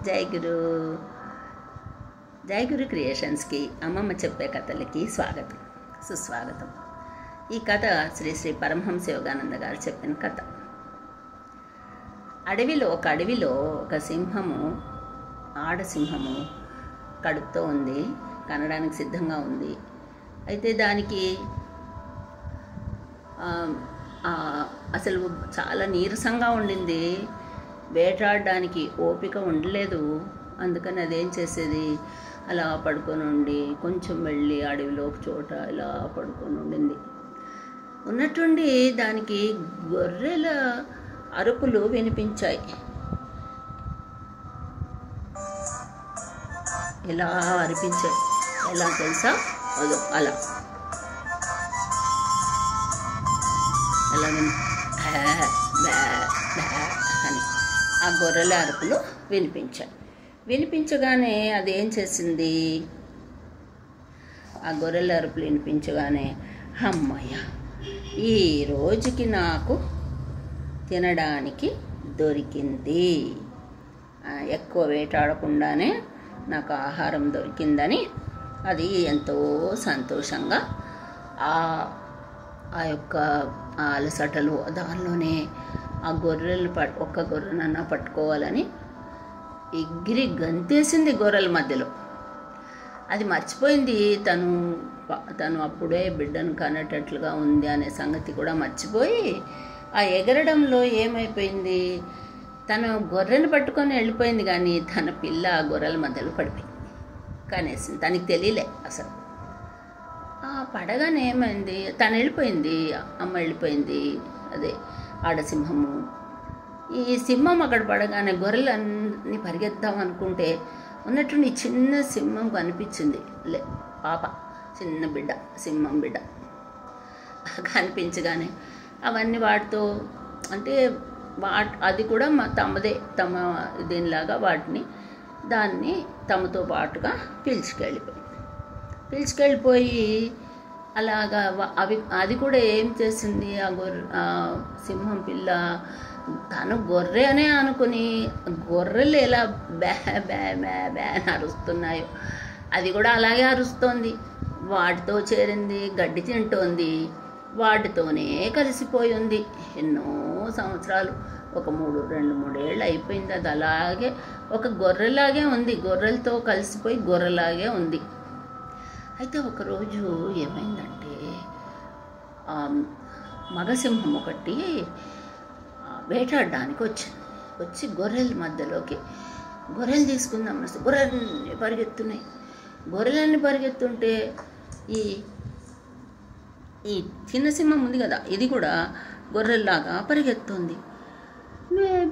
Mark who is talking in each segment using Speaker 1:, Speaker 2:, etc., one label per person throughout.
Speaker 1: జై గురు జై గురు క్రియేషన్స్కి అమ్మమ్మ చెప్పే కథలకి స్వాగతం సుస్వాగతం. ఈ కథ శ్రీ శ్రీ పరమహంస యోగానంద గారు చెప్పిన కథ. అడవిలో ఒక సింహము, ఆడసింహము కడుపుతో ఉంది, కనడానికి సిద్ధంగా ఉంది. అయితే దానికి అసలు చాలా నీరసంగా ఉండింది, వేటాడడానికి ఓపిక ఉండలేదు. అందుకని అదేం చేసేది, అలా పడుకొని ఉండి కొంచెం వెళ్ళి అడవిలో ఒక చోట ఇలా పడుకొని ఉండింది. ఉన్నట్టుండి దానికి గొర్రెల అరుపులు వినిపించాయి. ఎలా అరిపించాయి, ఎలా తెలుసా? అలా ఎలా అని ఆ గొర్రెల అరుపులు వినిపించాయి. వినిపించగానే అదేం చేసింది, ఆ గొర్రెల అరుపులు వినిపించగానే అమ్మయ్య, ఈ రోజుకి నాకు తినడానికి దొరికింది, ఎక్కువ వేటాడకుండానే నాకు ఆహారం దొరికిందని అది ఎంతో సంతోషంగా ఆ యొక్క అలసటలు దానిలోనే ఆ గొర్రెలు ఒక్క గొర్రెనన్నా పట్టుకోవాలని ఎగిరి గంతేసింది గొర్రెల మధ్యలో. అది మర్చిపోయింది, తను అప్పుడే బిడ్డను కనేటట్లుగా ఉంది అనే సంగతి కూడా మర్చిపోయి ఆ ఎగరడంలో ఏమైపోయింది, తను గొర్రెను పట్టుకొని వెళ్ళిపోయింది, కానీ తన పిల్ల ఆ గొర్రెల మధ్యలో పడిపోయింది, కనేసింది. తనకి తెలియలే అసలు. పడగానే ఏమైంది, తను వెళ్ళిపోయింది, అమ్మ వెళ్ళిపోయింది, అదే ఆడసింహము. ఈ సింహం అక్కడ పడగానే గొర్రెలన్నీ పరిగెత్తాం అనుకుంటే ఉన్నట్టుండి చిన్న సింహం కనిపించింది. పాప, చిన్న బిడ్డ, సింహం బిడ్డ కనిపించగానే అవన్నీ వాటితో అంటే అది కూడా తమ దీనిలాగా దాన్ని తమతో పాటుగా పిలుచుకెళ్ళిపోయి అలాగా అది కూడా ఏం చేసింది, ఆ సింహం పిల్ల తను గొర్రె అనే అనుకుని గొర్రెలు ఎలా బ్యా బ్యా బ్యా బ్యా అని అరుస్తున్నాయో అది కూడా అలాగే అరుస్తోంది. వాటితో చేరింది, గడ్డి తింటోంది, వాటితోనే కలిసిపోయి ఉంది. ఎన్నో సంవత్సరాలు, ఒక 2-3 ఏళ్ళు అయిపోయింది. అది అలాగే ఒక గొర్రెలాగే ఉంది, గొర్రెలతో కలిసిపోయి గొర్రెలాగే ఉంది. అయితే ఒకరోజు ఏమైందంటే మగసింహం ఒకటి వేటాడడానికి వచ్చి గొర్రెల మధ్యలోకి గొర్రెలు తీసుకుందాం గొర్రెలన్నీ పరిగెత్తున్నాయి. గొర్రెలన్నీ పరిగెత్తుంటే ఈ చిన్న సింహం ఉంది కదా, ఇది కూడా గొర్రెల్లాగా పరిగెత్తుంది.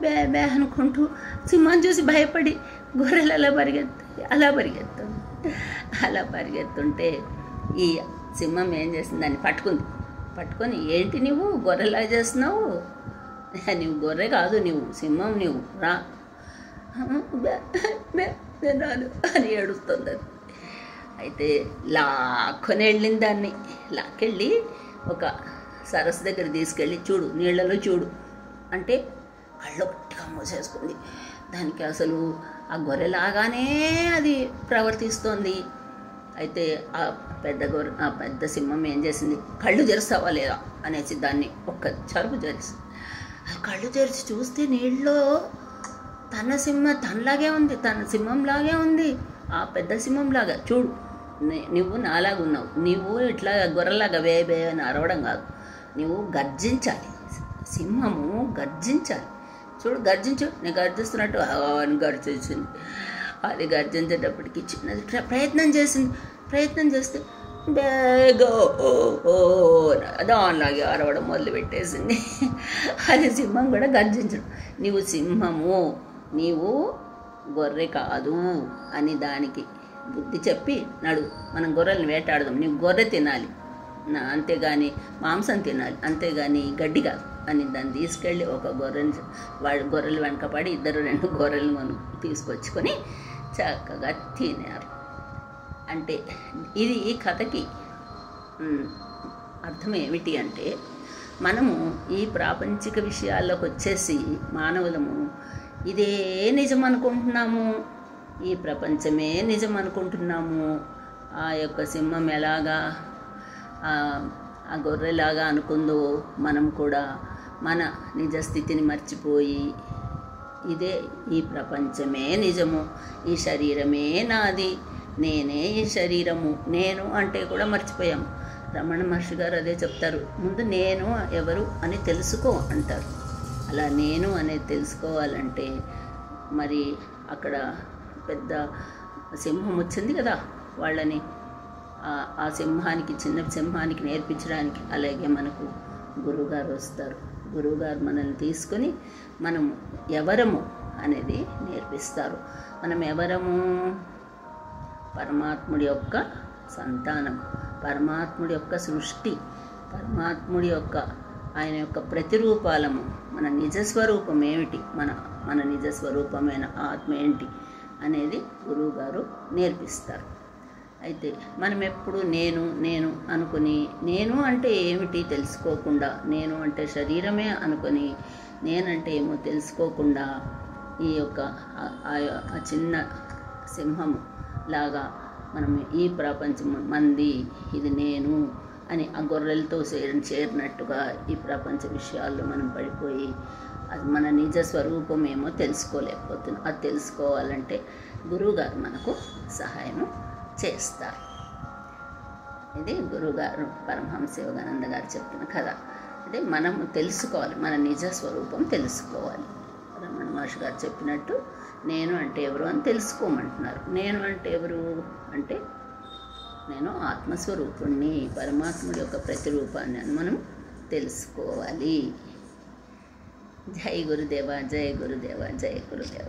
Speaker 1: బే బే అనుకుంటూ సింహం చూసి భయపడి గొర్రెలు అలా పరిగెత్తుంటే ఈ సింహం ఏం చేసింది, దాన్ని పట్టుకొని ఏంటి నువ్వు గొర్రెలా చేస్తున్నావు, నువ్వు గొర్రె కాదు, నువ్వు సింహం, నువ్వు రా, నేను రాను అని ఏడుస్తుంది అది. అయితే లాక్కొని వెళ్ళింది, దాన్ని లాక్కెళ్ళి ఒక సరస్సు దగ్గర తీసుకెళ్ళి చూడు, నీళ్ళలో చూడు అంటే కళ్ళు గట్టిగా మూసేసుకుంది. దానికి అసలు ఆ గొర్రెలాగానే అది ప్రవర్తిస్తోంది. అయితే ఆ పెద్ద సింహం ఏం చేసింది, కళ్ళు తెరుస్తావా లేదా అనేసి దాన్ని ఒక్క చరుపు తెరిచి కళ్ళు తెరిచి చూస్తే నీళ్ళలో తనలాగే ఉంది, తన సింహంలాగే ఉంది, ఆ పెద్ద సింహంలాగా. చూడు, నువ్వు నాలాగా ఉన్నావు, నువ్వు ఇట్లా గొర్రెలాగా బే అని అరవడం కాదు, నువ్వు గర్జించాలి, సింహము గర్జించాలి. చూడు, గర్జించు, నేను గర్జిస్తున్నట్టు అని గర్జించింది. అది గర్జించేటప్పటికి చిన్నది ప్రయత్నం చేస్తే బేగో దానిలాగే అరవడం మొదలుపెట్టేసింది. అది సింహం కూడా గర్జించడం, నీవు సింహము, నీవు గొర్రె కాదు అని దానికి బుద్ధి చెప్పి నడు, మనం గొర్రెలను వేటాడదాం, నీవు గొర్రె తినాలి అంతేగాని మాంసం తినాలి, అంతేగాని గడ్డి కాదు అని దాన్ని తీసుకెళ్ళి ఒక గొర్రెలు వెనకపడి 2 గొర్రెలను తీసుకొచ్చుకొని చక్కగా తినారు. అంటే ఇది ఈ కథకి అర్థం ఏమిటి అంటే, మనము ఈ ప్రాపంచిక విషయాల్లోకి వచ్చేసి మానవులము ఇదే నిజం అనుకుంటున్నాము, ఈ ప్రపంచమే నిజం అనుకుంటున్నాము. ఆ యొక్క సింహం ఎలాగా ఆ గొర్రెలాగా అనుకుందో మనం కూడా మన నిజస్థితిని మర్చిపోయి ఇదే ఈ ప్రపంచమే నిజము, ఈ శరీరమే నాది, నేనే ఈ శరీరము, నేను అంటే కూడా మర్చిపోయాము. రమణ మహర్షి గారు అదే చెప్తారు, ముందు నేను ఎవరు అని తెలుసుకో అంటారు. అలా నేను అనేది తెలుసుకోవాలంటే మరి అక్కడ పెద్ద సింహం వచ్చింది కదా వాళ్ళని, ఆ సింహానికి, చిన్న సింహానికి నేర్పించడానికి. అలాగే మనకు గురువుగారు వస్తారు. గురువుగారు మనల్ని తీసుకొని మనం ఎవరము అనేది నేర్పిస్తారు. మనం ఎవరము? పరమాత్ముడి యొక్క సంతానం, పరమాత్ముడి యొక్క సృష్టి, పరమాత్ముడి యొక్క ఆయన యొక్క ప్రతిరూపాలము. మన నిజస్వరూపం ఏమిటి, మన నిజస్వరూపమైన ఆత్మ ఏంటి అనేది గురువుగారు నేర్పిస్తారు. అయితే మనం ఎప్పుడు నేను నేను అనుకుని, నేను అంటే ఏమిటి తెలుసుకోకుండా, నేను అంటే శరీరమే అనుకొని నేనంటే ఏమో తెలుసుకోకుండా ఈ యొక్క ఆ చిన్న సింహము లాగా మనం ఈ ప్రపంచం మంది, ఇది నేను అని ఆ గొర్రెలతో చేరినట్టుగా ఈ ప్రపంచ విషయాల్లో మనం పడిపోయి అది మన నిజ స్వరూపమేమో తెలుసుకోలేకపోతున్నాం. అది తెలుసుకోవాలంటే గురువుగారు మనకు సహాయం చేస్తారు. ఇది గురువుగారు పరమహంస యోగానంద గారు చెప్పిన కథ. అదే మనం తెలుసుకోవాలి, మన నిజ స్వరూపం తెలుసుకోవాలి. రమణ మహర్షి గారు చెప్పినట్టు నేను అంటే ఎవరు అని తెలుసుకోమంటున్నారు. నేను అంటే ఎవరు అంటే నేను ఆత్మస్వరూపుణ్ణి, పరమాత్ముడి యొక్క ప్రతిరూపాన్ని అని మనం తెలుసుకోవాలి. జై గురుదేవ, జై గురుదేవ, జై గురుదేవ.